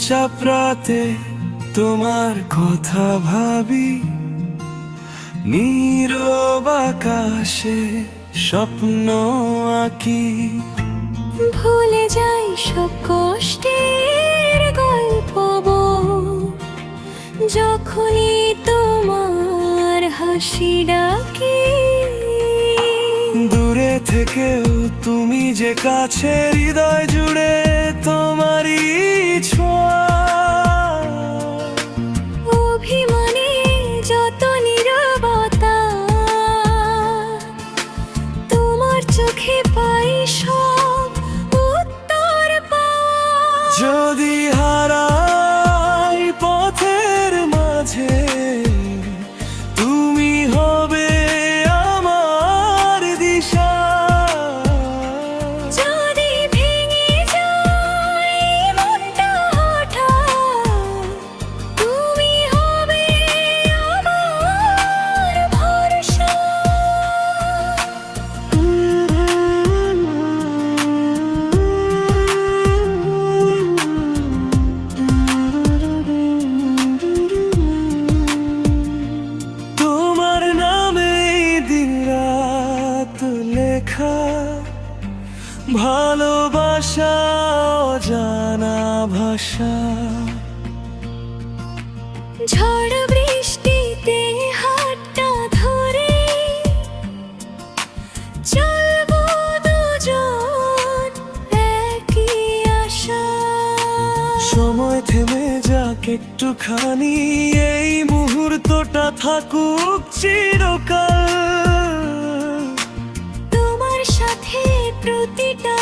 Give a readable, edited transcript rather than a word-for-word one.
চুপচাপ রাতে তোমার কথা ভাবি, নীরব আকাশে স্বপ্ন আঁকি। ভুলে যাই সব কষ্টের গল্প যখনই তোমার হাসি ডাকি। দূরে থেকেও তুমি যে কাছে, হৃদয় জুড়ে তোমারই ছোঁয়া। অভিমানে যত নীরবতা, তোমার চোখে পাই সব উত্তর পাওয়া। যদি হারাই পথের মাঝে, তুমি হবে আমার দিশা। যদি ভেঙে যায় মনটা হঠাৎ, তুমি হবে আমার ভরসা। তোমার নামে দিন রাত লেখা, ভালোবাসা অজানা ভাষা। ঝড় বৃষ্টিতে হাতটা ধরে চলবো দুজন একই আশা। সময় থেমে যাক একটুখানি, এই মুহূর্তটা থাকুক চিরকাল। তোমার সাথে প্রতিটা